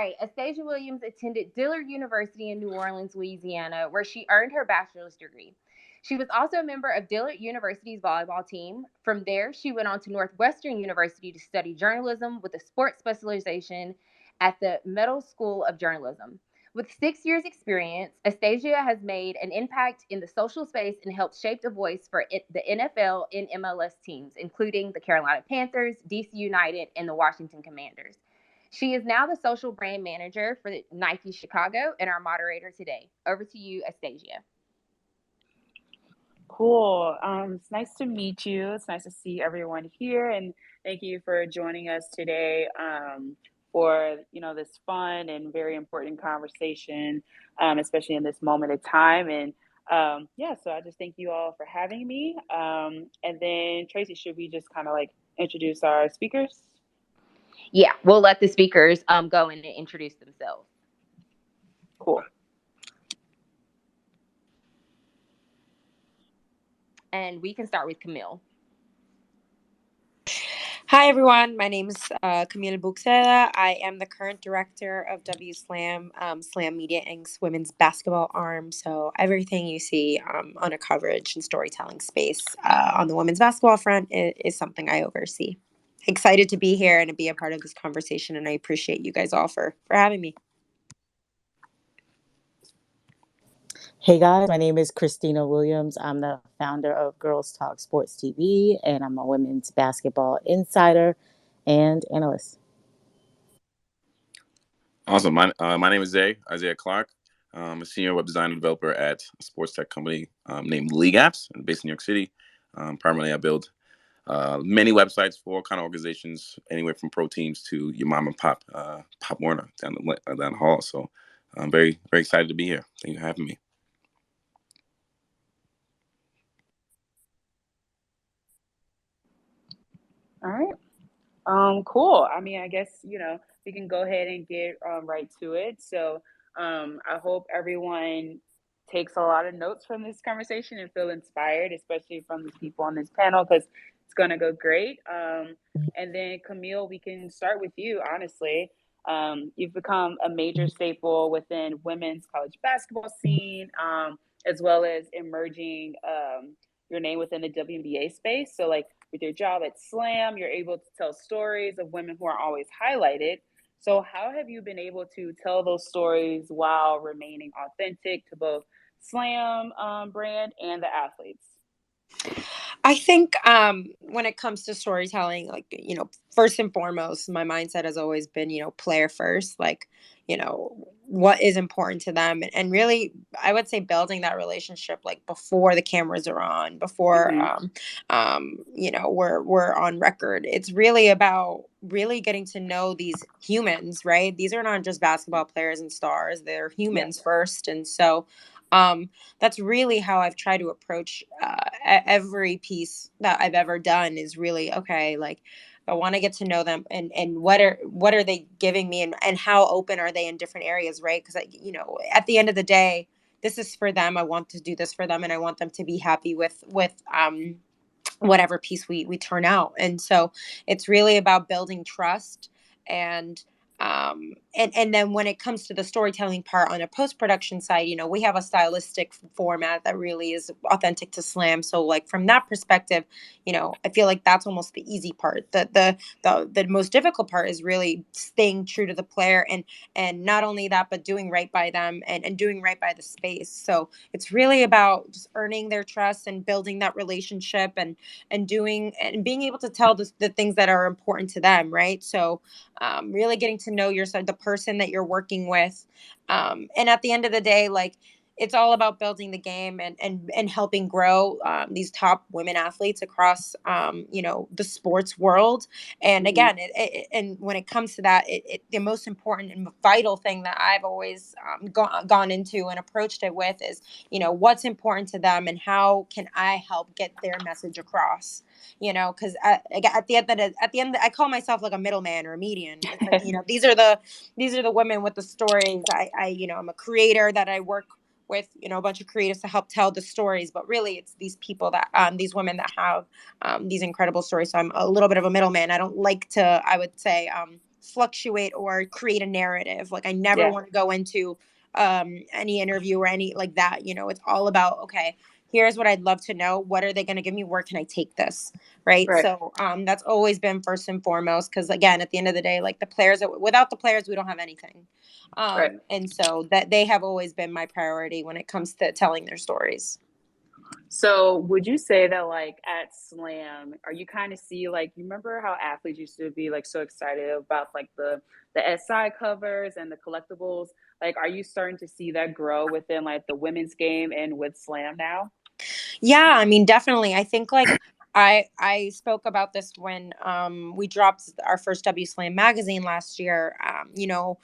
right. Astasia Williams attended Dillard University in New Orleans, Louisiana, where she earned her bachelor's degree. She was also a member of Dillard University's volleyball team. From there, she went on to Northwestern University to study journalism with a sports specialization at the Medill School of Journalism. With 6 years' experience, Astasia has made an impact in the social space and helped shape the voice for the NFL and MLS teams, including the Carolina Panthers, DC United, and the Washington Commanders. She is now the social brand manager for Nike Chicago and our moderator today. Over to you, Astasia. Cool. It's nice to meet you. It's nice to see everyone here, and thank you for joining us today for this fun and very important conversation, especially in this moment of time. And yeah, so I just thank you all for having me. And then Tracy, should we just kind of like introduce our speakers? Yeah, we'll let the speakers go in and introduce themselves. Cool. And we can start with Camille. Hi, everyone. My name is Camille Buxeda. I am the current director of W Slam, Slam Media Inc.'s women's basketball arm. So everything you see on a coverage and storytelling space on the women's basketball front is something I oversee. Excited to be here and to be a part of this conversation, and I appreciate you guys all for having me. Hey guys, my name is Khristina Williams. I'm the founder of Girls Talk Sports TV, and I'm a women's basketball insider and analyst. Awesome. My name is Isaiah Clarke. I'm a senior web design and developer at a sports tech company named LeagueApps, based in New York City. Primarily, I build many websites for kind of organizations, anywhere from pro teams to your mom and pop Warner down the hall. So I'm very, very excited to be here. Thank you for having me. All right. Cool. I mean, I guess, we can go ahead and get right to it. So I hope everyone takes a lot of notes from this conversation and feel inspired, especially from the people on this panel, because it's going to go great. And then Camille, we can start with you, honestly. You've become a major staple within women's college basketball scene, as well as emerging your name within the WNBA space. So like, with your job at Slam, you're able to tell stories of women who aren't always highlighted. So how have you been able to tell those stories while remaining authentic to both Slam brand and the athletes? I think when it comes to storytelling, like, first and foremost, my mindset has always been, player first, like, what is important to them. And really, I would say building that relationship, like before the cameras are on, before, we're on record. It's really about really getting to know these humans, right? These are not just basketball players and stars. They're humans first. And so that's really how I've tried to approach every piece that I've ever done is really, okay, like I want to get to know them and what are they giving me and how open are they in different areas, right? Because, at the end of the day, this is for them. I want to do this for them and I want them to be happy with whatever piece we turn out. And so it's really about building trust and then when it comes to the storytelling part on a post-production side, we have a stylistic format that really is authentic to Slam. So like from that perspective, I feel like that's almost the easy part. The most difficult part is really staying true to the player and not only that, but doing right by them and doing right by the space. So it's really about just earning their trust and building that relationship and doing and being able to tell the things that are important to them, right? So really getting to know the person that you're working with. And at the end of the day, like it's all about building the game and helping grow these top women athletes across, the sports world. And again, and when it comes to that, the most important and vital thing that I've always gone into and approached it with is, what's important to them and how can I help get their message across? Because at the end, I call myself like a middleman or a median. It's like, these are the women with the stories. I'm a creator that I work with, a bunch of creatives to help tell the stories, but really it's these people that, these women that have these incredible stories. So I'm a little bit of a middleman. I don't like to, I would say, fluctuate or create a narrative. Like I never Yeah. want to go into any interview or any like that. You know, it's all about, okay, here's what I'd love to know. What are they going to give me? Where can I take this? Right. Right. So that's always been first and foremost, because again, at the end of the day, like the players, without the players, we don't have anything. Right. And so that they have always been my priority when it comes to telling their stories. So would you say that like at Slam, are you kind of see like you remember how athletes used to be like so excited about like the SI covers and the collectibles? Like are you starting to see that grow within like the women's game and with Slam now? Yeah, I mean, definitely. I think like I spoke about this when we dropped our first W Slam magazine last year. You know,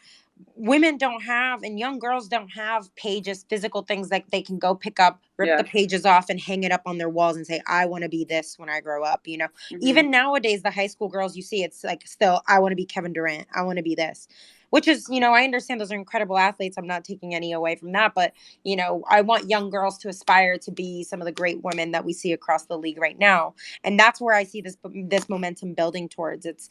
women don't have and young girls don't have pages, physical things that they can go pick up, rip the Yeah. pages off and hang it up on their walls and say, I want to be this when I grow up. You know, Mm-hmm. even nowadays, the high school girls you see, it's like still, I want to be Kevin Durant. I want to be this, which is, you know, I understand those are incredible athletes. I'm not taking any away from that, but you know, I want young girls to aspire to be some of the great women that we see across the league right now. And that's where I see this momentum building towards. It's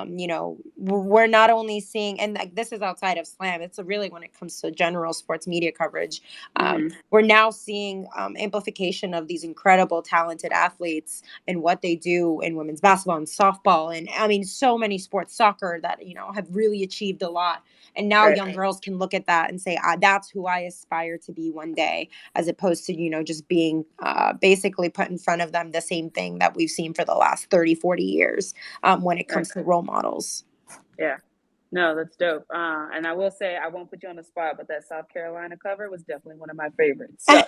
you know, we're not only seeing, and like this is outside of Slam, it's really when it comes to general sports media coverage, Mm-hmm. we're now seeing amplification of these incredible talented athletes and what they do in women's basketball and softball, and I mean so many sports, soccer, that you know have really achieved a lot. And now Right. young girls can look at that and say, that's who I aspire to be one day, as opposed to, you know, just being basically put in front of them the same thing that we've seen for the last 30, 40 years when it Right. comes to role models. Yeah. No, that's dope. And I will say, I won't put you on the spot, but that South Carolina cover was definitely one of my favorites. So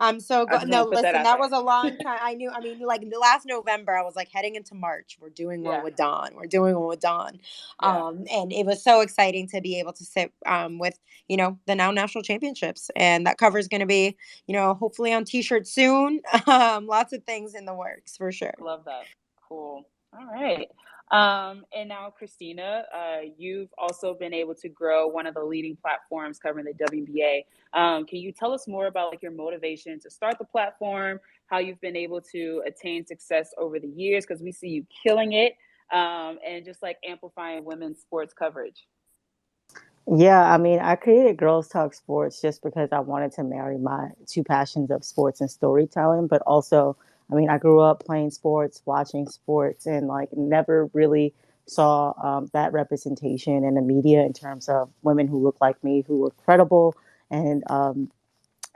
I'm so I just no, want to put that listen, out that there. was a long time. I knew, I mean, like the last November, I was like heading into March, we're doing one Yeah. with Dawn. We're doing one with Dawn. Yeah. And it was so exciting to be able to sit with, you know, the now national championships. And that cover is going to be, you know, hopefully on t-shirts soon. Lots of things in the works for sure. Love that. Cool. All right. And now, Khristina, you've also been able to grow one of the leading platforms covering the WNBA. Can you tell us more about like your motivation to start the platform, how you've been able to attain success over the years? Because we see you killing it, and just like amplifying women's sports coverage. Yeah, I mean, I created Girls Talk Sports just because I wanted to marry my two passions of sports and storytelling, but also, I mean, I grew up playing sports, watching sports, and like never really saw that representation in the media in terms of women who look like me, who were credible and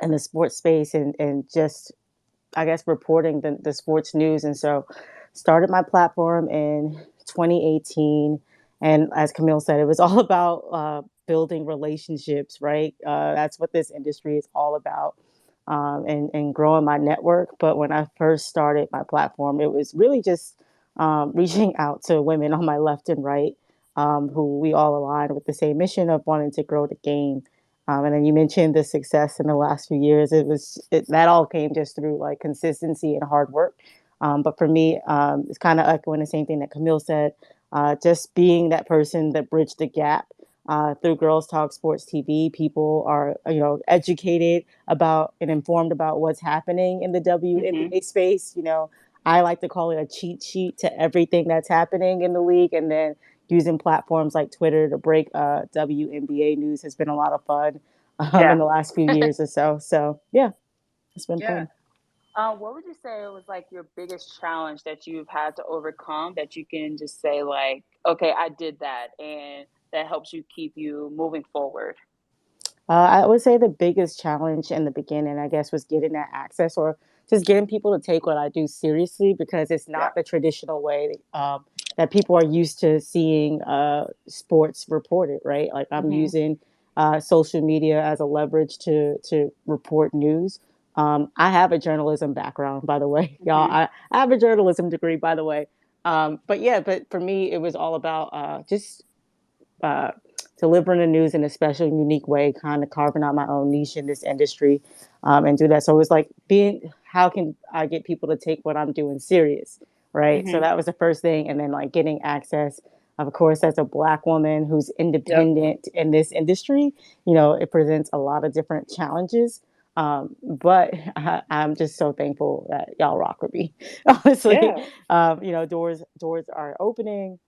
in the sports space and just I guess reporting the sports news. And so started my platform in 2018. And as Camille said, it was all about building relationships, right? That's what this industry is all about. And growing my network. But when I first started my platform, it was really just reaching out to women on my left and right, who we all align with the same mission of wanting to grow the game. And then you mentioned the success in the last few years. That all came just through like consistency and hard work. But for me, it's kind of echoing the same thing that Camille said. Just being that person that bridged the gap through Girls Talk Sports TV. People are, you know, educated about and informed about what's happening in the Mm-hmm. WNBA space. You know, I like to call it a cheat sheet to everything that's happening in the league, and then using platforms like Twitter to break WNBA news has been a lot of fun in Yeah. the last few years or so. So yeah, it's been Yeah. fun. What would you say was like your biggest challenge that you've had to overcome that you can just say like, okay, I did that, and that helps you keep you moving forward? I would say the biggest challenge in the beginning, I guess, was getting that access or just getting people to take what I do seriously, because it's Yeah. not the traditional way that people are used to seeing sports reported, right? Like I'm Mm-hmm. using social media as a leverage to report news. I have a journalism background, by the way, y'all. Mm-hmm. I have a journalism degree, by the way. But yeah, but for me, it was all about just uh, delivering the news in a special, unique way, kind of carving out my own niche in this industry, and do that. So it was like how can I get people to take what I'm doing serious, right? So Mm-hmm. that was the first thing, and then like getting access. Of course, as a Black woman who's Yep. independent in this industry, you know, it presents a lot of different challenges. But I'm just so thankful that y'all rock with me. Honestly, Yeah. you know, doors are opening,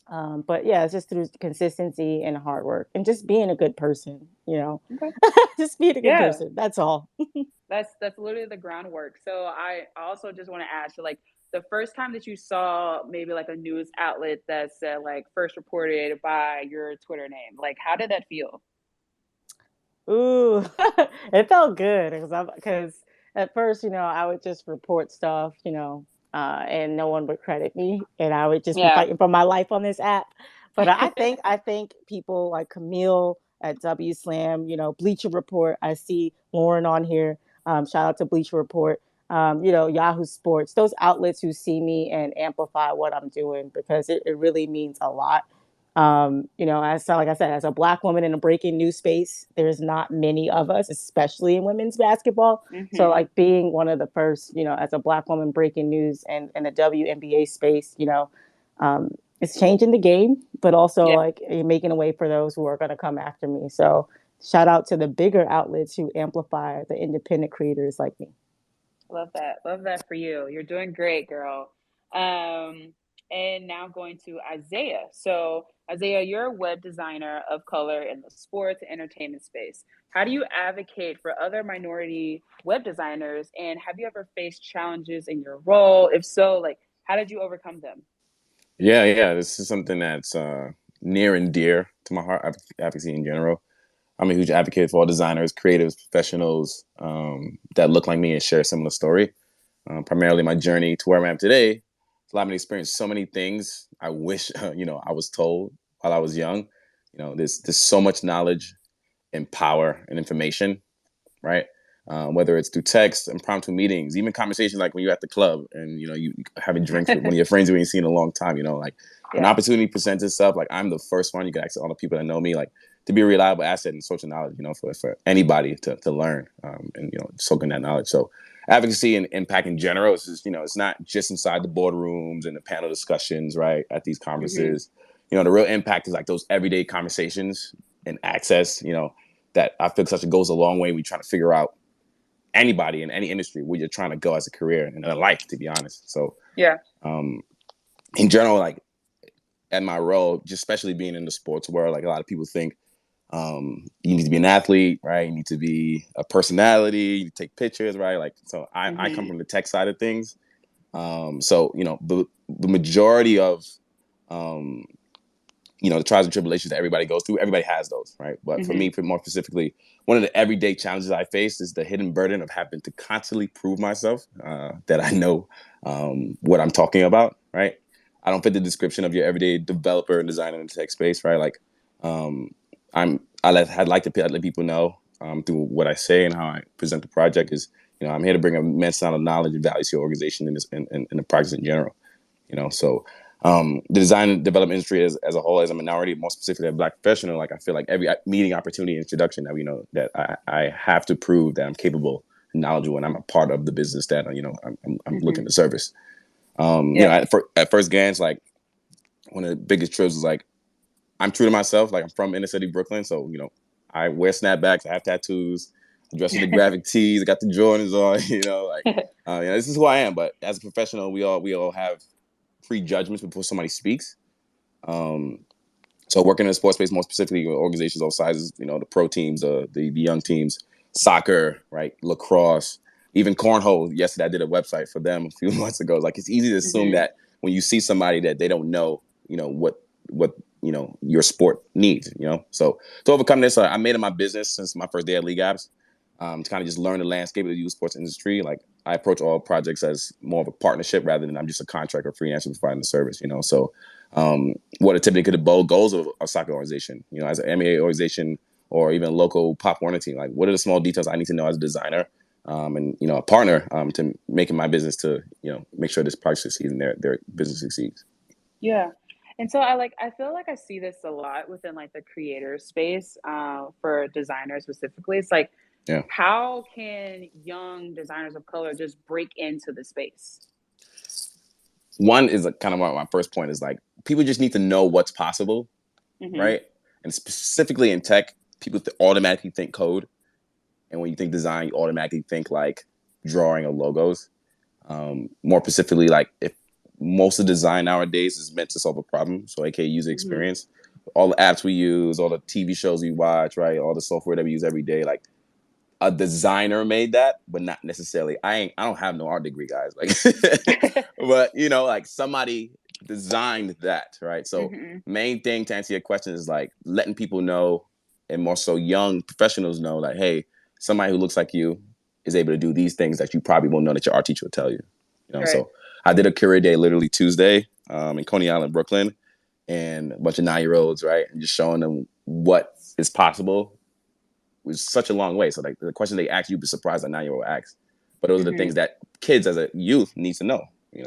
But yeah, it's just through consistency and hard work and just being a good person, Okay. just being a good Yeah. person. That's all. That's literally the groundwork. So I also just want to ask you, like, the first time that you saw maybe like a news outlet that said like first reported by your Twitter name, like how did that feel? Ooh, it felt good because at first, I would just report stuff, and no one would credit me, and I would just be Yeah. fighting for my life on this app. But I think people like Camille at W Slam, Bleacher Report. I see Lauren on here. Shout out to Bleacher Report. Yahoo Sports. Those outlets who see me and amplify what I'm doing because it really means a lot. As like I said, as a Black woman in a breaking news space, there's not many of us, especially in women's basketball. So Mm-hmm. like being one of the first, as a Black woman breaking news and in the WNBA space, it's changing the game, but also Yeah. like making a way for those who are going to come after me. So shout out to the bigger outlets who amplify the independent creators like me. Love that. Love that for you. You're doing great, girl. Um, and now going to Isaiah. So, Isaiah, you're a web designer of color in the sports and entertainment space. How do you advocate for other minority web designers? And have you ever faced challenges in your role? If so, like, how did you overcome them? Yeah. This is something that's near and dear to my heart. Advocacy in general. I'm a huge advocate for all designers, creatives, professionals that look like me and share a similar story. Primarily, my journey to where I'm at today has allowed me to experience so many things I wish I was told while I was young. There's so much knowledge and power and information, right? Whether it's through text, impromptu meetings, even conversations like when you're at the club and you having drinks with one of your friends who you ain't seen in a long time. Like when Yeah. opportunity presents itself, like I'm the first one. You can ask all the people that know me, like to be a reliable asset in social knowledge. For anybody to learn and soak in that knowledge. So advocacy and impact in general is just it's not just inside the boardrooms and the panel discussions, right, at these Mm-hmm. conferences. The real impact is like those everyday conversations and access. That I feel such goes a long way. We trying to figure out anybody in any industry where you're trying to go as a career and a life, to be honest. So, Yeah. um, in general, like at my role, just especially being in the sports world, like a lot of people think you need to be an athlete, right? You need to be a personality, you take pictures, right? Like, so I come Mm-hmm. from the tech side of things. So, the majority of, um, the trials and tribulations that everybody goes through, everybody has those, right? But for Mm-hmm. me, more specifically, one of the everyday challenges I face is the hidden burden of having to constantly prove myself that I know what I'm talking about, right? I don't fit the description of your everyday developer and designer in the tech space, right? Like, um, I'd like to let people know through what I say and how I present the project is, I'm here to bring an immense amount of knowledge and value to your organization and the projects in general. So the design and development industry as a whole, as a minority, more specifically a Black professional, like I feel like every meeting, opportunity, introduction that that I have to prove that I'm capable, and knowledgeable, and I'm a part of the business that I'm Mm-hmm. looking to service. Yeah. At first glance, like one of the biggest trips was like I'm true to myself. Like I'm from inner city Brooklyn, so I wear snapbacks, I have tattoos, I dress with the graphic tees, I got the Jordans on. This is who I am. But as a professional, we all have prejudgments before somebody speaks. Um, so working in the sports space, more specifically with organizations of all sizes, the pro teams, the young teams, soccer, right, lacrosse, even cornhole. Yesterday, I did a website for them a few months ago. Like it's easy to assume Mm-hmm. that when you see somebody that they don't know, what your sport needs. So to overcome this, I made it my business since my first day at LeagueApps to kind of just learn the landscape of the youth sports industry. Like I approach all projects as more of a partnership rather than I'm just a contractor or freelancer providing the service. So what are typically the bold goals of a soccer organization, as an NBA organization or even a local Pop Warner team? Like, what are the small details I need to know as a designer and a partner to making my business to make sure this project succeeds and their business succeeds. Yeah. And so I feel like I see this a lot within like the creator space for designers specifically. It's like, Yeah. how can young designers of color just break into the space? One is kind of my first point is like people just need to know what's possible, Mm-hmm. right? And specifically in tech, people automatically think code, and when you think design, you automatically think like drawing or logos. More specifically, like if most of the design nowadays is meant to solve a problem. So aka user experience. All the apps we use, all the TV shows we watch, right? All the software that we use every day, like a designer made that, but not necessarily. I don't have no art degree, guys. Like, but like somebody designed that, right? So main thing to answer your question is like letting people know, and more so young professionals know, like, hey, somebody who looks like you is able to do these things that you probably won't know that your art teacher will tell you. Right. So I did a career day literally Tuesday in Coney Island, Brooklyn, and a bunch of 9-year-olds, right, and just showing them what is possible. Was such a long way. So like the question they ask, you'd be surprised a 9-year-old asks. But those are the things that kids as a youth needs to know.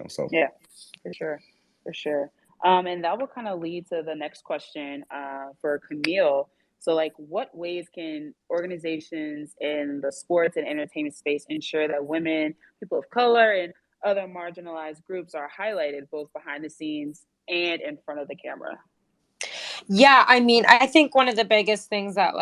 So yeah, for sure. And that will kind of lead to the next question for Camille. So like, what ways can organizations in the sports and entertainment space ensure that women, people of color, and other marginalized groups are highlighted both behind the scenes and in front of the camera? Yeah, I mean, I think one of the biggest things that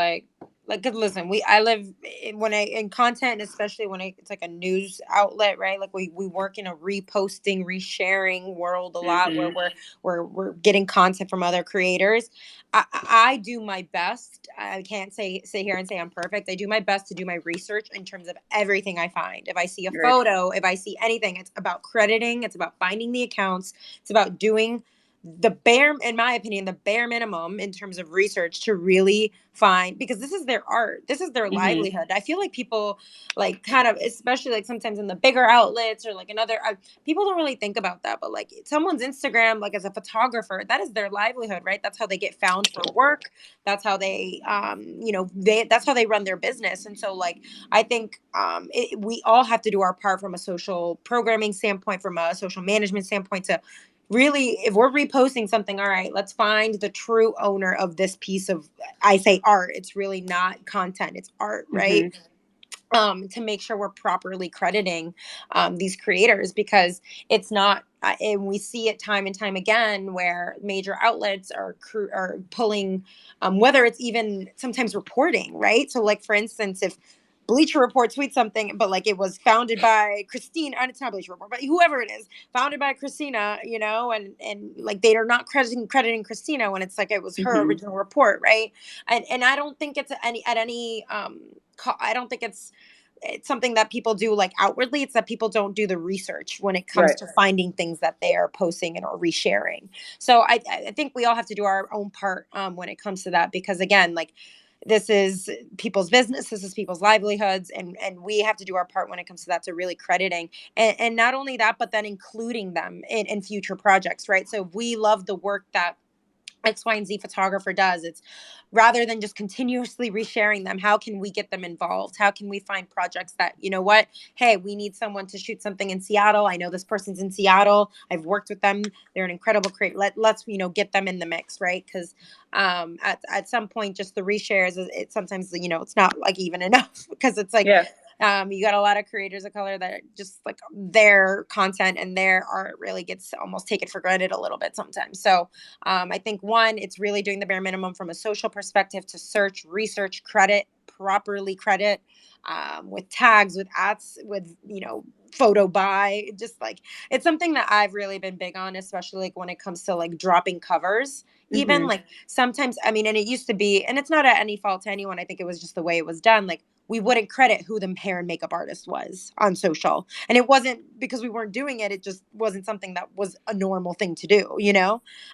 listen, I live in content, especially when it's like a news outlet, right? Like we work in a reposting, resharing world a lot, where we're getting content from other creators. I do my best. I can't sit here and say I'm perfect. I do my best to do my research in terms of everything I find. If I see a photo, if I see anything, it's about crediting, it's about finding the accounts, it's about doing in my opinion, the bare minimum in terms of research to really find, because this is their art, this is their livelihood. I feel like people like kind of, especially like sometimes in the bigger outlets or like another, people don't really think about that, but like someone's Instagram, like as a photographer, that is their livelihood, right? That's how they get found for work. That's how they, that's how they run their business. And so like, I think we all have to do our part from a social programming standpoint, from a social management standpoint, to really, if we're reposting something, all right, let's find the true owner of this piece of, I say art, it's really not content, it's art, right? To make sure we're properly crediting these creators, because it's not, and we see it time and time again where major outlets are pulling, whether it's even sometimes reporting, right? So like, for instance, if Bleacher Report tweets something, but like it was founded by Khristina, and it's not Bleacher Report, but whoever it is, founded by Khristina, and like they are not crediting Khristina when it's like it was her original report, right? And I don't think it's I don't think it's something that people do like outwardly. It's that people don't do the research when it comes to finding things that they are posting and or resharing. So I think we all have to do our own part when it comes to that, because again, like, this is people's business, this is people's livelihoods, and we have to do our part when it comes to that, to really crediting, and not only that, but then including them in future projects, right? So if we love the work that X, Y, and Z photographer does, it's rather than just continuously resharing them, how can we get them involved? How can we find projects that, hey, we need someone to shoot something in Seattle. I know this person's in Seattle. I've worked with them. They're an incredible creator. Let's get them in the mix, right? Because at some point, just the reshares, it sometimes, it's not like even enough, because it's like, you got a lot of creators of color that just like their content and their art really gets almost taken for granted a little bit sometimes. So I think one, it's really doing the bare minimum from a social perspective to search, research, properly credit, with tags, with ads, with, photo buy, just like, it's something that I've really been big on, especially like when it comes to like dropping covers. Even like sometimes, I mean, and it used to be, and it's not at any fault to anyone, I think it was just the way it was done. Like, we wouldn't credit who the hair and makeup artist was on social. And it wasn't because we weren't doing it. It just wasn't something that was a normal thing to do,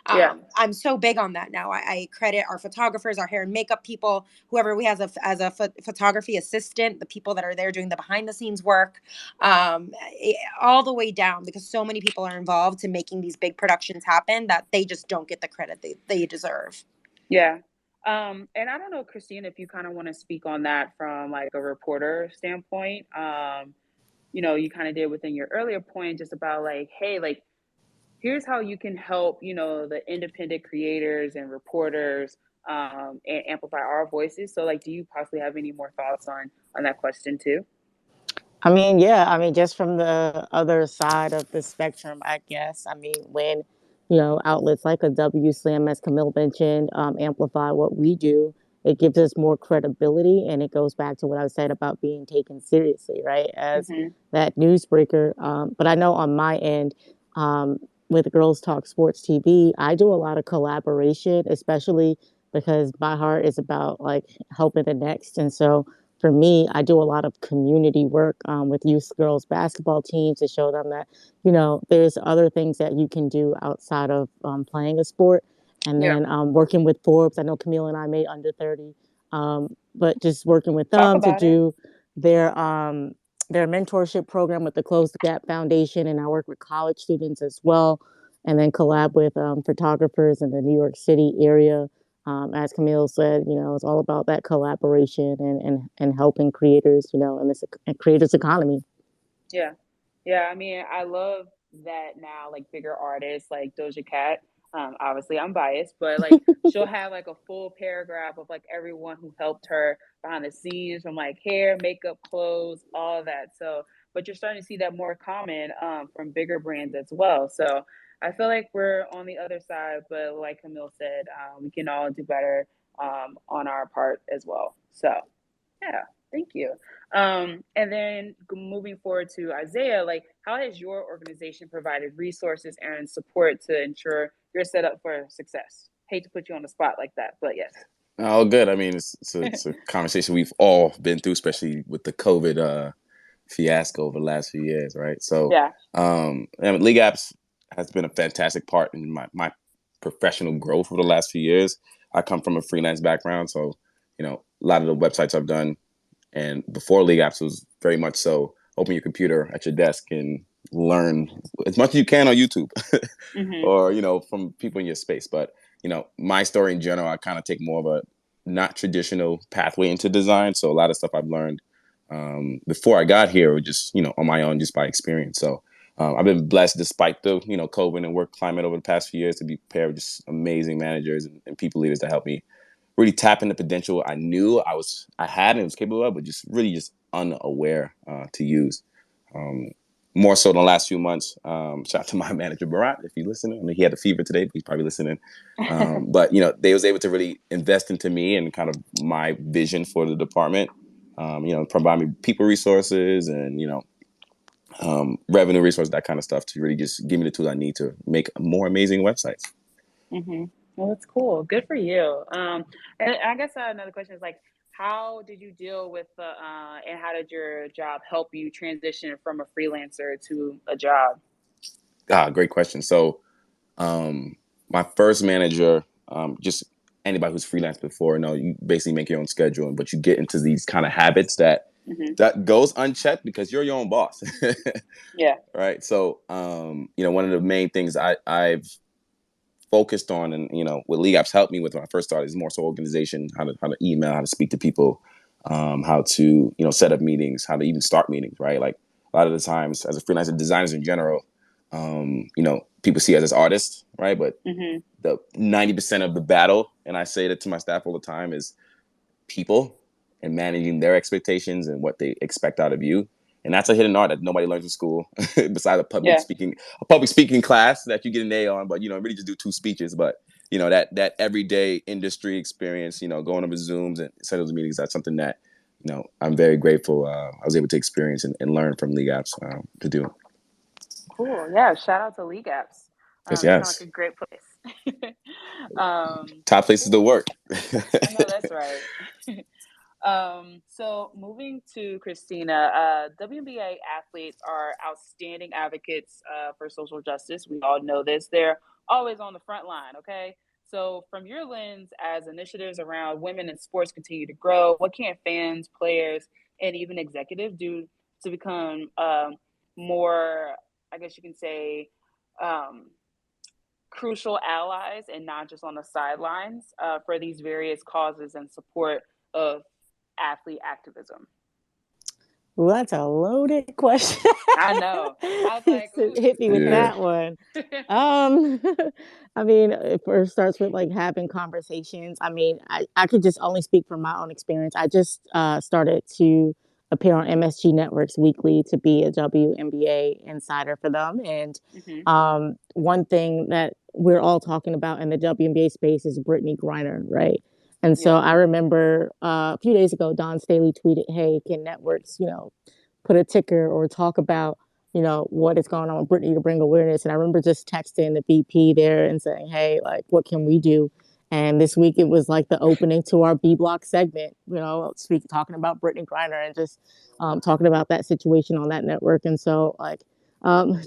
I'm so big on that now. I credit our photographers, our hair and makeup people, whoever we have as a photography assistant, the people that are there doing the behind the scenes work, all the way down, because so many people are involved to making these big productions happen that they just don't get the credit they deserve. Yeah. And I don't know, Khristina, if you kind of want to speak on that from like a reporter standpoint. You kind of did within your earlier point just about like, hey, like, here's how you can help, the independent creators and reporters and amplify our voices. So like, do you possibly have any more thoughts on that question too? I mean, yeah, I mean, just from the other side of the spectrum, I guess. I mean, when, outlets like a W Slam, as Camille mentioned, amplify what we do, it gives us more credibility. And it goes back to what I said about being taken seriously, right? As that newsbreaker. But I know on my end, with Girls Talk Sports TV, I do a lot of collaboration, especially because my heart is about like helping the next. And so for me, I do a lot of community work with youth girls basketball teams to show them that, you know, there's other things that you can do outside of playing a sport. And then working with Forbes, I know Camille and I made under 30, but just working with them to do their mentorship program with the Close the Gap Foundation, and I work with college students as well, and then collab with photographers in the New York City area. As Camille said, you know, it's all about that collaboration and helping creators, you know, in this creators economy. Yeah. Yeah, I mean, I love that now, like bigger artists like Doja Cat. Obviously, I'm biased, but like she'll have like a full paragraph of like everyone who helped her behind the scenes, from like hair, makeup, clothes, all of that. So, but you're starting to see that more common from bigger brands as well. So, I feel like we're on the other side, but like Camille said, we can all do better on our part as well. So, yeah, thank you. And then moving forward to Isaiah, like how has your organization provided resources and support to ensure you're set up for success? Hate to put you on the spot like that, but yes. Oh, good. I mean, it's a conversation we've all been through, especially with the COVID fiasco over the last few years, right? So, yeah, LeagueApps has been a fantastic part in my professional growth over the last few years. I come from a freelance background, so you know a lot of the websites I've done, and before LeagueApps was very much so open your computer at your desk and learn as much as you can on YouTube, or you know from people in your space. But you know my story in general, I kind of take more of a not traditional pathway into design. So a lot of stuff I've learned before I got here, or just you know on my own, just by experience. So I've been blessed, despite the you know COVID and work climate over the past few years, to be paired with just amazing managers and people leaders to help me really tap into potential I knew I had and was capable of, but just really just unaware to use. More so than the last few months. Shout out to my manager Barat, if you listening. I mean, he had a fever today, but he's probably listening. But you know, they was able to really invest into me and kind of my vision for the department. You know, provide me people resources and you know, revenue resources, that kind of stuff, to really just give me the tools I need to make more amazing websites. Well, that's cool. Good for you. And I guess another question is like, how did you deal with and how did your job help you transition from a freelancer to a job? Great question. So, my first manager, just anybody who's freelanced before, you know, you basically make your own schedule, but you get into these kind of habits that goes unchecked because you're your own boss. Yeah. Right. So, you know, one of the main things I've focused on, and you know, what LeagueApps helped me with when I first started, is more so organization, how to email, how to speak to people, how to you know set up meetings, how to even start meetings. Right. Like a lot of the times, as a freelancer, designers in general, you know, people see us as artists, right? But the 90% of the battle, and I say that to my staff all the time, is people and managing their expectations and what they expect out of you. And that's a hidden art that nobody learns in school, besides a public speaking class that you get an A on. But you know, really just do 2 speeches. But you know, that everyday industry experience, you know, going over Zooms and set those meetings, that's something that you know I'm very grateful I was able to experience and learn from LeagueApps to do. Cool. Yeah. Shout out to LeagueApps. Yes, Sounds like a great place. Top places to work. I know that's right. So moving to Khristina, WNBA athletes are outstanding advocates for social justice. We all know this. They're always on the front line, okay? So from your lens, as initiatives around women in sports continue to grow, what can fans, players, and even executives do to become more, I guess you can say, crucial allies and not just on the sidelines for these various causes and support of athlete activism? Well, that's a loaded question. I know. I was like, hit me with that one. I mean, it first starts with like having conversations. I mean, I could just only speak from my own experience. I just started to appear on MSG Networks weekly to be a WNBA insider for them. And one thing that we're all talking about in the WNBA space is Brittany Griner, right? And so I remember a few days ago, Don Staley tweeted, "Hey, can networks, you know, put a ticker or talk about what is going on with Brittany to bring awareness. And I remember just texting the VP there and saying, hey, like, what can we do? And this week it was like the opening to our B Block segment, talking about Brittany Griner and just talking about that situation on that network. And so like,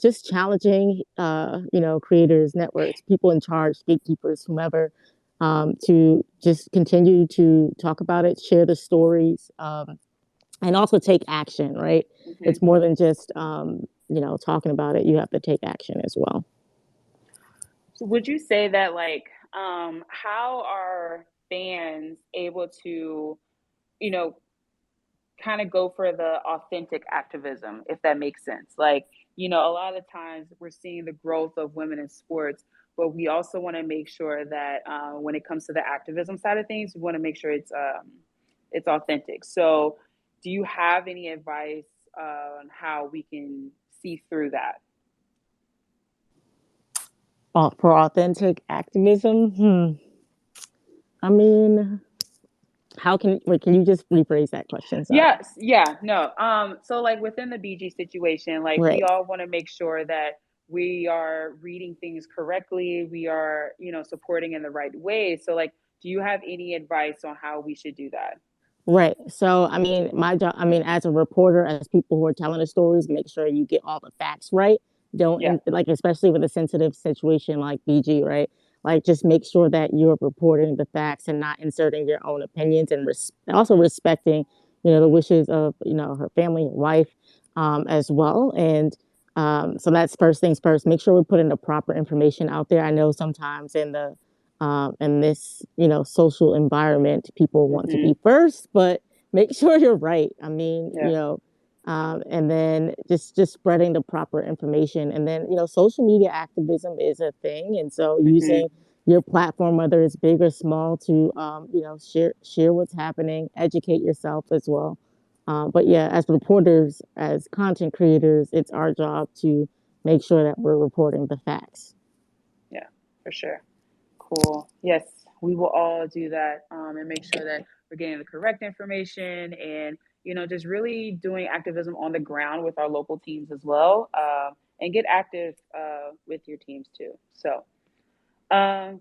just challenging, creators, networks, people in charge, gatekeepers, whomever, to just continue to talk about it, share the stories, and also take action, right? Mm-hmm. It's more than just, talking about it. You have to take action as well. So would you say that, like, how are fans able to, kind of go for the authentic activism, if that makes sense? Like, a lot of times we're seeing the growth of women in sports, but we also want to make sure that when it comes to the activism side of things, we want to make sure it's authentic. So do you have any advice on how we can see through that? For authentic activism, I mean, can you just rephrase that question? Sorry. Yes, yeah, no. So like within the BG situation, like right. We all want to make sure that we are reading things correctly. We are, supporting in the right way. So like, do you have any advice on how we should do that? Right. So, I mean, my job, as a reporter, as people who are telling the stories, make sure you get all the facts right. Like, especially with a sensitive situation like BG, right? Like, just make sure that you're reporting the facts and not inserting your own opinions, and also respecting, the wishes of, her family, her wife, as well. And so that's first things first. Make sure we're putting the proper information out there. I know sometimes in this, social environment, people want to be first, but make sure you're right. And then just spreading the proper information. And then, social media activism is a thing. And so using your platform, whether it's big or small, to, share what's happening, educate yourself as well. But yeah, as reporters, as content creators, it's our job to make sure that we're reporting the facts. Yeah, for sure. Cool. Yes, we will all do that, and make sure that we're getting the correct information, and just really doing activism on the ground with our local teams as well, and get active with your teams too. So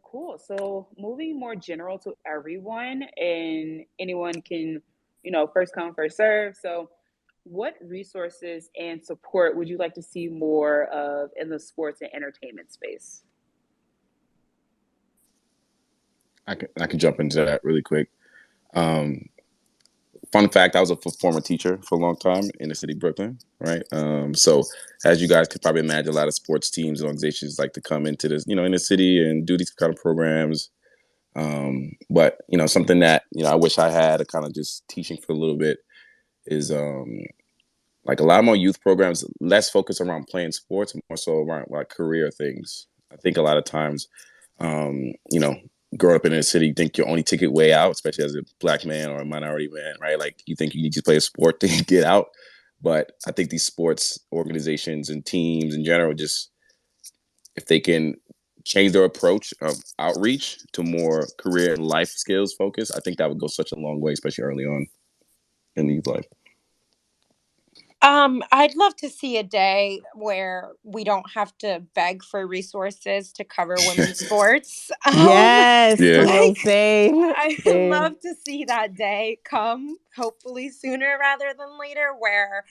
cool. So moving more general to everyone, and anyone can first come first serve. So what resources and support would you like to see more of in the sports and entertainment space? I can jump into that really quick. Fun fact, I was a former teacher for a long time in the city of Brooklyn, right? So as you guys could probably imagine, a lot of sports teams and organizations like to come into this, in the city and do these kind of programs. But, something that, I wish I had a kind of just teaching for a little bit is like a lot more youth programs, less focus around playing sports, more so around like career things. I think a lot of times, growing up in a city, you think your only ticket way out, especially as a Black man or a minority man, right? Like you think you need to play a sport to get out. But I think these sports organizations and teams in general, just if they can change their approach of outreach to more career and life skills focus, I think that would go such a long way, especially early on in youth life. I'd love to see a day where we don't have to beg for resources to cover women's sports. Yes, same. I would love to see that day come, hopefully sooner rather than later, where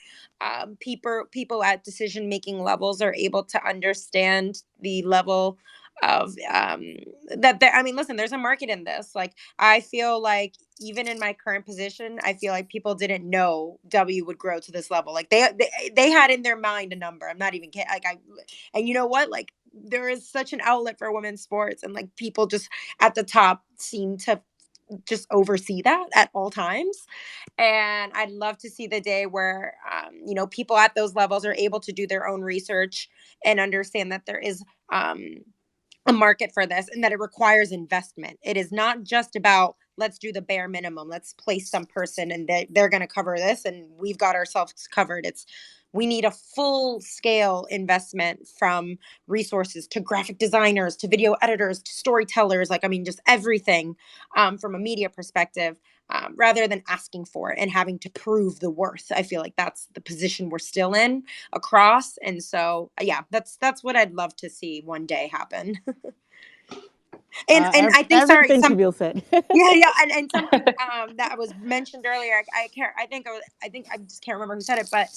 people at decision-making levels are able to understand the level of listen, there's a market in this. Like, I feel like even in my current position, I feel like people didn't know W would grow to this level. Like they had in their mind a number. I'm not even kidding. And you know what? Like, there is such an outlet for women's sports, and like people just at the top seem to just oversee that at all times. And I'd love to see the day where, people at those levels are able to do their own research and understand that there is, a market for this, and that it requires investment. It is not just about, let's do the bare minimum. Let's place some person and they're going to cover this and we've got ourselves covered. We need a full scale investment, from resources to graphic designers, to video editors, to storytellers. Just everything, from a media perspective. rather than asking for it and having to prove the worth. I feel like that's the position we're still in across. And so, yeah, that's what I'd love to see one day happen. And I think, sorry, everything Camille said. yeah, and something that was mentioned earlier. I think I just can't remember who said it, but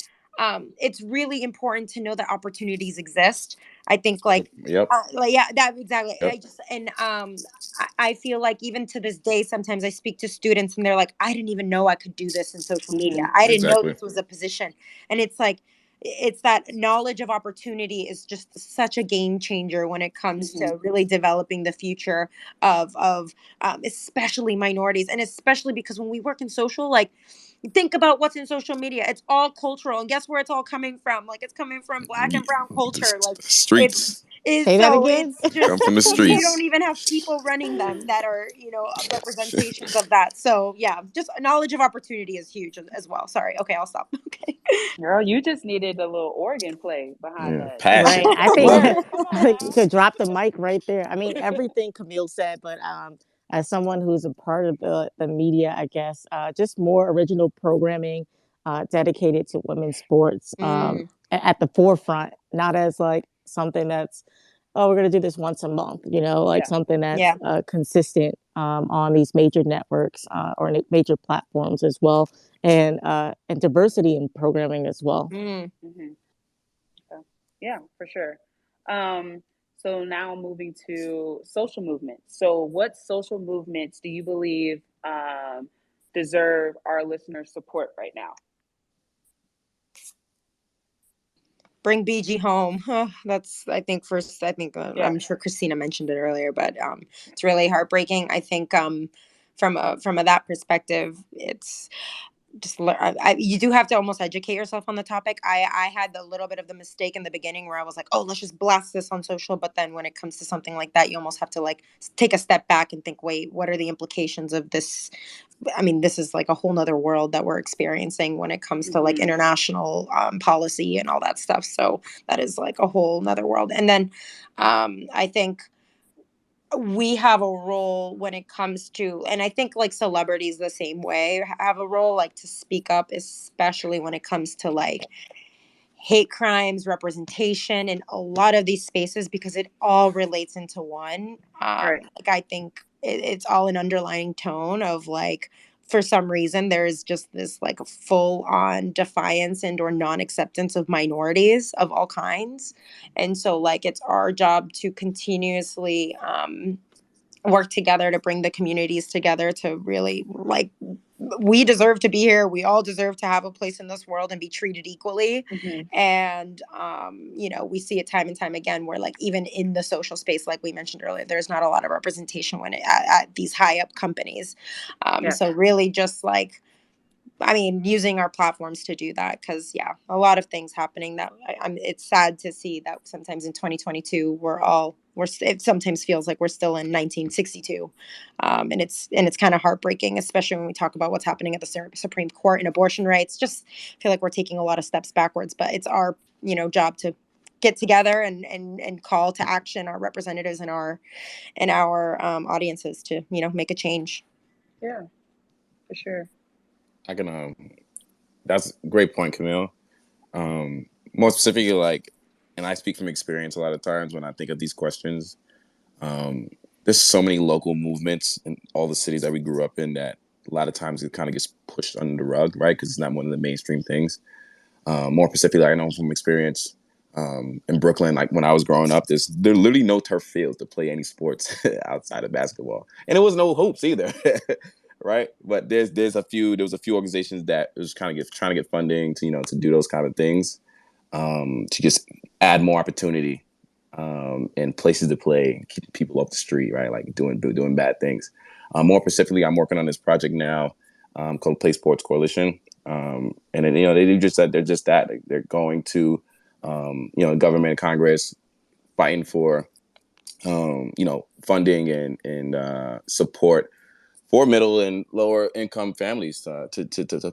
it's really important to know that opportunities exist. I think Yep. yeah, that exactly. Yep. I feel like even to this day, sometimes I speak to students and they're like, I didn't even know I could do this in social media. I didn't know Exactly. this was a position. And it's like, it's that knowledge of opportunity is just such a game changer when it comes to really developing the future of especially minorities, and especially because when we work in social, like, think about what's in social media. It's all cultural, and guess where it's all coming from? Like, it's coming from Black and brown culture. Like, Streets. Say that again. It's just Come from the you streets. don't even have people running them that are representations of that. So yeah, just knowledge of opportunity is huge as well. Sorry. Okay, I'll stop. Okay. Girl, you just needed a little organ play behind that. Right. Passion. I Word. think you could drop the mic right there. I mean, everything Camille said, but as someone who's a part of the media, I guess, just more original programming dedicated to women's sports at the forefront, not as like something that's, oh, we're going to do this once a month, something that's consistent on these major networks or major platforms as well, and diversity in programming as well. Yeah, for sure. So now moving to social movements. So what social movements do you believe deserve our listeners' support right now? Bring BG home. That's, I think, first. I think I'm sure Khristina mentioned it earlier, but it's really heartbreaking. I think from that perspective, it's just you do have to almost educate yourself on the topic. I had a little bit of the mistake in the beginning where I was like, oh, let's just blast this on social. But then when it comes to something like that, you almost have to like take a step back and think, wait, what are the implications of this? I mean, this is like a whole nother world that we're experiencing when it comes to like international policy and all that stuff. So that is like a whole nother world. And then I think we have a role when it comes to, and I think like celebrities the same way have a role, like, to speak up, especially when it comes to like hate crimes, representation in a lot of these spaces, because it all relates into one. Like, I think it's all an underlying tone of like, for some reason, there's just this like full on defiance and or non-acceptance of minorities of all kinds. And so like, it's our job to continuously work together to bring the communities together to really, like, we deserve to be here. We all deserve to have a place in this world and be treated equally. And, we see it time and time again where, like, even in the social space, like we mentioned earlier, there's not a lot of representation at these high up companies. So really just like, I mean, using our platforms to do that, because a lot of things happening that it's sad to see that sometimes in 2022 it sometimes feels like we're still in 1962, and it's kind of heartbreaking, especially when we talk about what's happening at the Supreme Court and abortion rights. Just feel like we're taking a lot of steps backwards, but it's our job to get together and call to action our representatives and our audiences to make a change. Yeah, for sure. I can that's a great point, Camille. More specifically, like, and I speak from experience a lot of times when I think of these questions, there's so many local movements in all the cities that we grew up in that a lot of times it kind of gets pushed under the rug, right? Because it's not one of the mainstream things. More specifically, I know from experience in Brooklyn, like when I was growing up, there literally no turf fields to play any sports outside of basketball, and there was no hoops either. Right, but there was a few organizations that was kind of trying to get funding to to do those kind of things, to just add more opportunity and places to play, keep people off the street, right? Like doing bad things. More specifically, I'm working on this project now called Play Sports Coalition, and then, they do just that. They're just that. They're going to government and Congress, fighting for funding and support for middle and lower income families to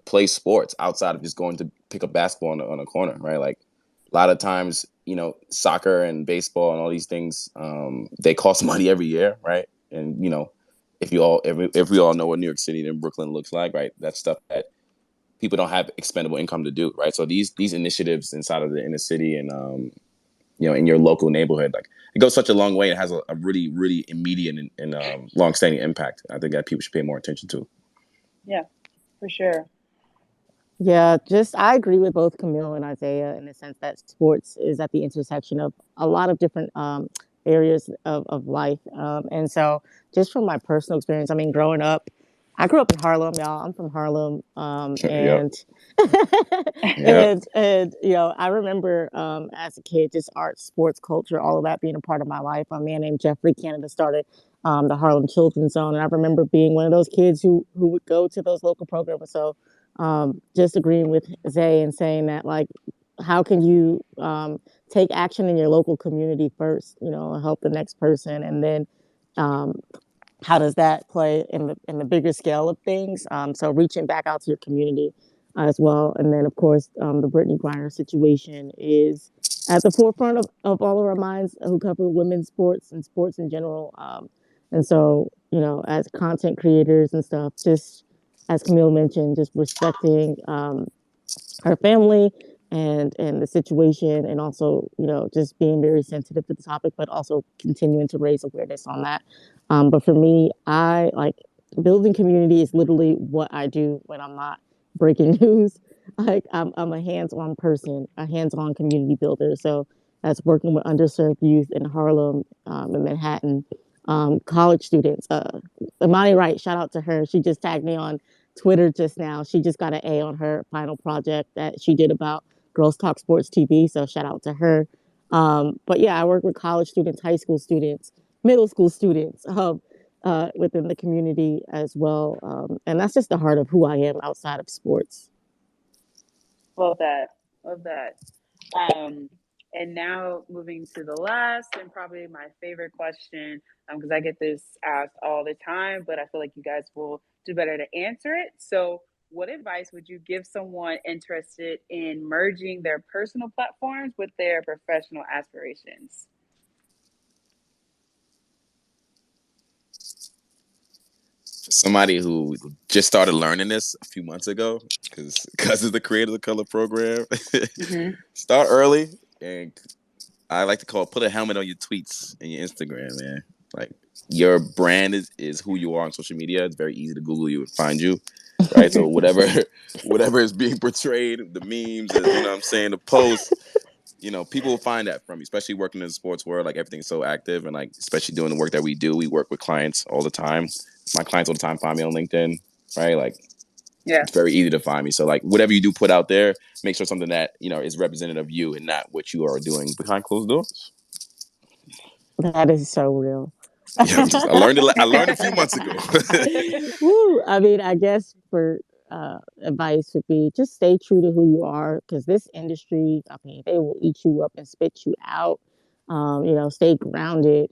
play sports outside of just going to pick up basketball on a corner, right? Like, a lot of times, soccer and baseball and all these things, they cost money every year, right? And if we all know what New York City and Brooklyn looks like, right? That's stuff that people don't have expendable income to do, right? So these initiatives inside of the inner city and in your local neighborhood, like it goes such a long way. It has a really, really immediate and long-standing impact. I think that people should pay more attention to. Yeah, for sure. Yeah, I agree with both Camille and Isaiah in the sense that sports is at the intersection of a lot of different areas of life. And so, just from my personal experience, I mean, growing up, I grew up in Harlem, y'all. I'm from Harlem, Yep. and I remember as a kid, just art, sports, culture, all of that being a part of my life. A man named Jeffrey Canada started the Harlem Children's Zone, and I remember being one of those kids who would go to those local programs. So just agreeing with Zay and saying that, like, how can you take action in your local community first, help the next person, and then how does that play in the bigger scale of things? So reaching back out to your community as well, and then of course the Brittany Griner situation is at the forefront of all of our minds who cover women's sports and sports in general. And so as content creators and stuff, just as Camille mentioned, just respecting her family and the situation, and also just being very sensitive to the topic, but also continuing to raise awareness on that. But for me, I like building community is literally what I do when I'm not breaking news. Like I'm a hands-on person, a hands-on community builder. So that's working with underserved youth in Harlem, in Manhattan, college students. Imani Wright, shout out to her. She just tagged me on Twitter just now. She just got an A on her final project that she did about Girls Talk Sports TV. So shout out to her. But yeah, I work with college students, high school students, middle school students within the community as well. And that's just the heart of who I am outside of sports. Love that. Love that. And now moving to the last and probably my favorite question, because I get this asked all the time, but I feel like you guys will do better to answer it. So, what advice would you give someone interested in merging their personal platforms with their professional aspirations? Somebody who just started learning this a few months ago, because it's the Creator of the Color program. Start early, and I like to call it, put a helmet on your tweets and your Instagram, man. Like, your brand is who you are on social media. It's very easy to Google you and find you, right? So whatever is being portrayed, the memes, the posts, people will find that from you, especially working in the sports world. Like, everything's so active, and like, especially doing the work that we do, we work with clients all the time. My clients all the time find me on LinkedIn, right? Like, it's very easy to find me. So like, whatever you do put out there, make sure something that is representative of you and not what you are doing behind closed doors. That is so real. Yeah, I learned a few months ago. Woo! I mean, I guess for advice would be just stay true to who you are, because this industry, I mean, they will eat you up and spit you out. Stay grounded,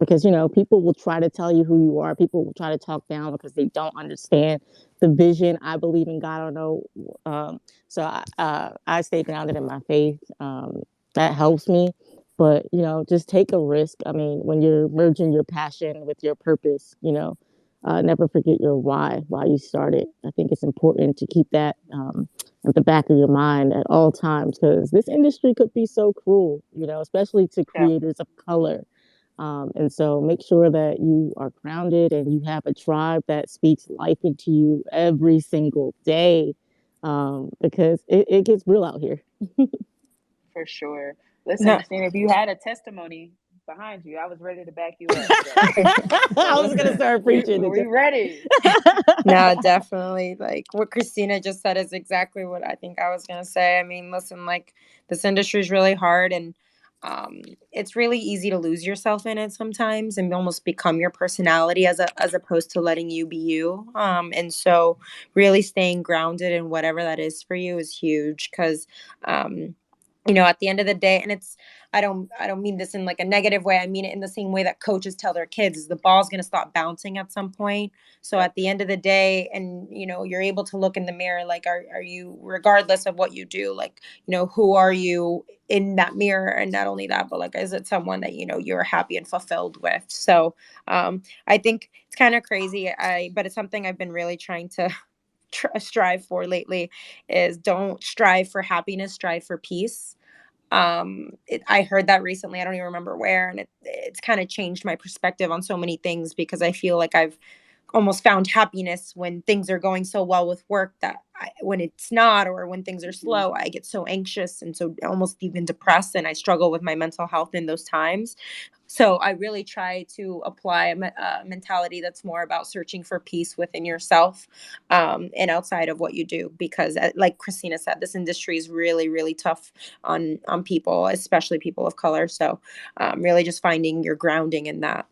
because people will try to tell you who you are. People will try to talk down because they don't understand the vision. I believe in God. I don't know. So I stay grounded in my faith. That helps me. But just take a risk. I mean, when you're merging your passion with your purpose, never forget your why you started. I think it's important to keep that at the back of your mind at all times, because this industry could be so cruel, especially to creators of color. And so make sure that you are grounded and you have a tribe that speaks life into you every single day, because it gets real out here. For sure. Listen, Khristina, if you had a testimony behind you, I was ready to back you up. So I was going to start preaching. We ready. No, definitely. Like what Khristina just said is exactly what I think I was going to say. I mean, listen, like this industry is really hard, and it's really easy to lose yourself in it sometimes and almost become your personality as opposed to letting you be you. And so really staying grounded in whatever that is for you is huge, because at the end of the day, and I don't mean this in like a negative way. I mean it in the same way that coaches tell their kids, is the ball's going to stop bouncing at some point. So at the end of the day, and you're able to look in the mirror, like are you, regardless of what you do, like who are you in that mirror, and not only that, but like, is it someone that, you know, you're happy and fulfilled with? So I think it's kind of crazy, but it's something I've been really trying to strive for lately, is don't strive for happiness, strive for peace. I heard that recently, I don't even remember where, and it's kind of changed my perspective on so many things, because I feel like I've almost found happiness when things are going so well with work, that when it's not, or when things are slow, I get so anxious and so almost even depressed, and I struggle with my mental health in those times. So I really try to apply a mentality that's more about searching for peace within yourself, and outside of what you do, because like Khristina said, this industry is really, really tough on people, especially people of color. So really just finding your grounding in that.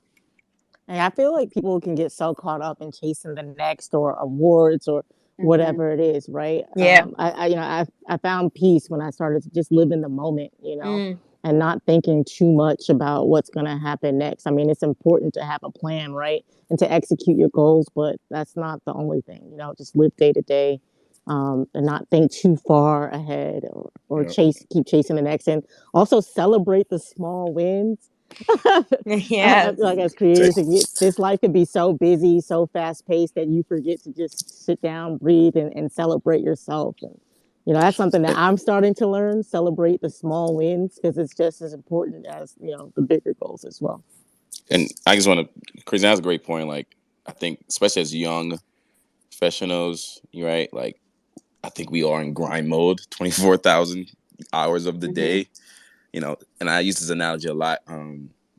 And I feel like people can get so caught up in chasing the next or awards or whatever it is, right? Yeah. I found peace when I started to just live in the moment, and not thinking too much about what's going to happen next. I mean, it's important to have a plan, right? And to execute your goals, but that's not the only thing, just live day to day, and not think too far ahead, or keep chasing the next, and also celebrate the small wins. I Yes. feel like as creators, this life can be so busy, so fast paced, that you forget to just sit down, breathe, and celebrate yourself. And that's something that I'm starting to learn: celebrate the small wins, because it's just as important as the bigger goals as well. And I just want to, Khristina, that's a great point. Like, I think, especially as young professionals, right? Like, I think we are in grind mode 24,000 hours of the day, and I use this analogy a lot.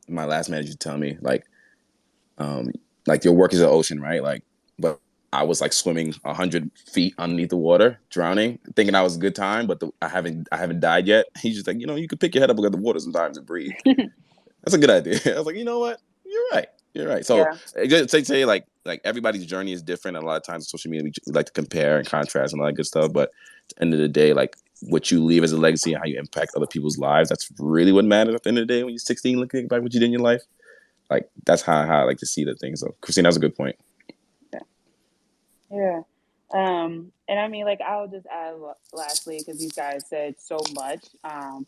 My last manager tell me, like your work is an ocean, right? Like, but I was like swimming 100 feet underneath the water, drowning, thinking I was a good time, but I haven't died yet. He's just like, you could pick your head up, look at the water sometimes, and breathe. That's a good idea. I was like, you know what? You're right. So just say like everybody's journey is different. And a lot of times on social media, we like to compare and contrast and all that good stuff. But at the end of the day, like what you leave as a legacy and how you impact other people's lives, that's really what matters at the end of the day when you're 16, looking back what you did in your life. Like, that's how I like to see the thing. So, Khristina, that's a good point. Yeah. And I mean, like, I'll just add lastly, because these guys said so much.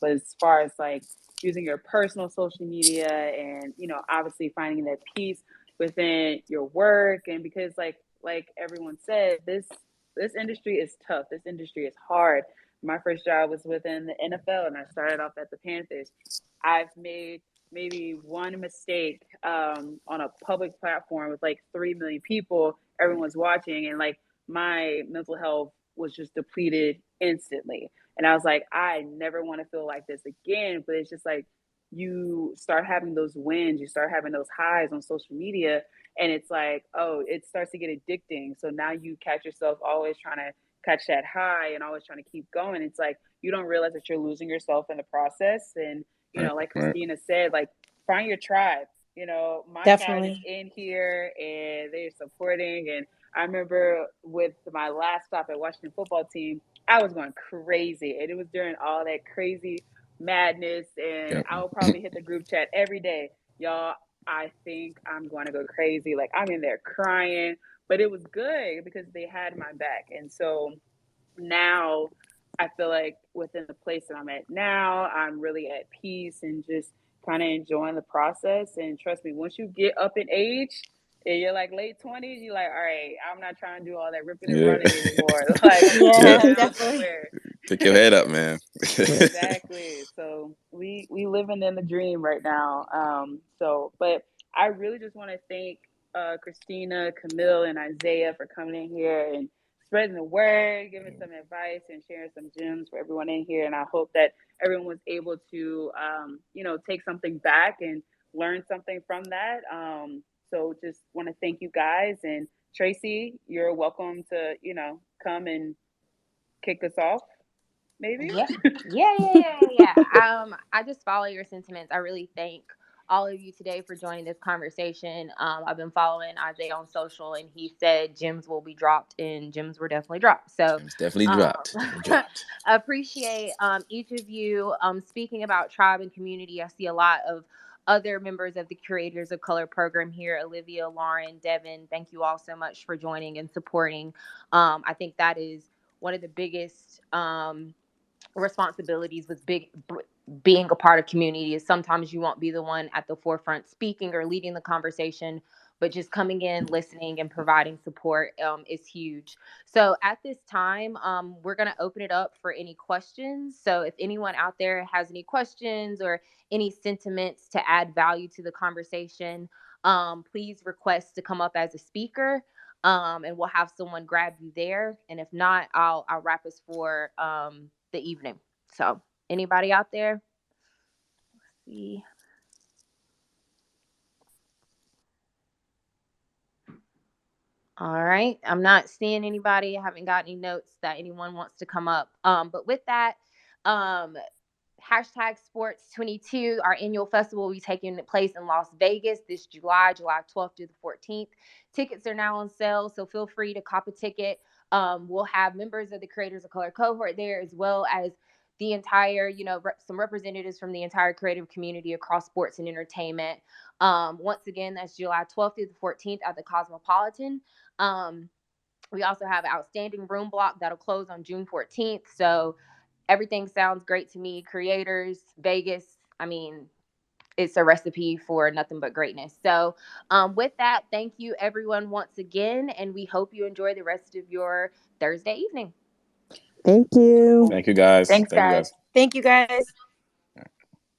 But as far as like using your personal social media and, obviously finding that peace within your work, and because like everyone said, this industry is tough. This industry is hard. My first job was within the NFL, and I started off at the Panthers. I've made maybe one mistake on a public platform with like 3 million people, everyone's watching, and like my mental health was just depleted instantly. And I was like, I never want to feel like this again. But it's just like, you start having those wins, you start having those highs on social media, and it's like, oh, it starts to get addicting. So now you catch yourself always trying to catch that high and always trying to keep going. It's like you don't realize that you're losing yourself in the process. And like Khristina said, like, find your tribe. My tribe is in here and they're supporting. And I remember with my last stop at Washington football team, I was going crazy. And it was during all that crazy madness. And I would probably hit the group chat every day. Y'all, I think I'm going to go crazy. Like, I'm in there crying. But it was good because they had my back. And so now I feel like within the place that I'm at now, I'm really at peace and just kind of enjoying the process. And trust me, once you get up in age and you're like late 20s, you're like, all right, I'm not trying to do all that ripping and running anymore. Like, I'm going down somewhere. Pick your head up, man. Exactly. So we living in the dream right now. But I really just want to thank Khristina, Camille, and Isaiah for coming in here and spreading the word, giving some advice, and sharing some gems for everyone in here. And I hope that everyone was able to, take something back and learn something from that. So just want to thank you guys. And Tracy, you're welcome to, come and kick us off, maybe. Yeah. I just follow your sentiments. I really thank all of you today for joining this conversation. I've been following Isaiah on social, and he said gems will be dropped, and gems were definitely dropped. So gems definitely dropped. appreciate each of you speaking about tribe and community. I see a lot of other members of the Creators of Color program here: Olivia, Lauren, Devin. Thank you all so much for joining and supporting. I think that is one of the biggest responsibilities being a part of community is sometimes you won't be the one at the forefront speaking or leading the conversation, but just coming in, listening, and providing support is huge. So at this time, we're going to open it up for any questions. So if anyone out there has any questions or any sentiments to add value to the conversation, please request to come up as a speaker, and we'll have someone grab you there. And if not, I'll wrap us for the evening. So anybody out there? Let's see. All right. I'm not seeing anybody. I haven't got any notes that anyone wants to come up. But with that, hashtag Sports 22, our annual festival will be taking place in Las Vegas this July 12th through the 14th. Tickets are now on sale, so feel free to cop a ticket. We'll have members of the Creators of Color cohort there, as well as the entire, some representatives from the entire creative community across sports and entertainment. Once again, that's July 12th through the 14th at the Cosmopolitan. We also have an outstanding room block that'll close on June 14th. So everything sounds great to me. Creators, Vegas, I mean, it's a recipe for nothing but greatness. So with that, thank you everyone once again, and we hope you enjoy the rest of your Thursday evening. Thank you. Thank you, guys. Thanks, guys. Thank you, guys.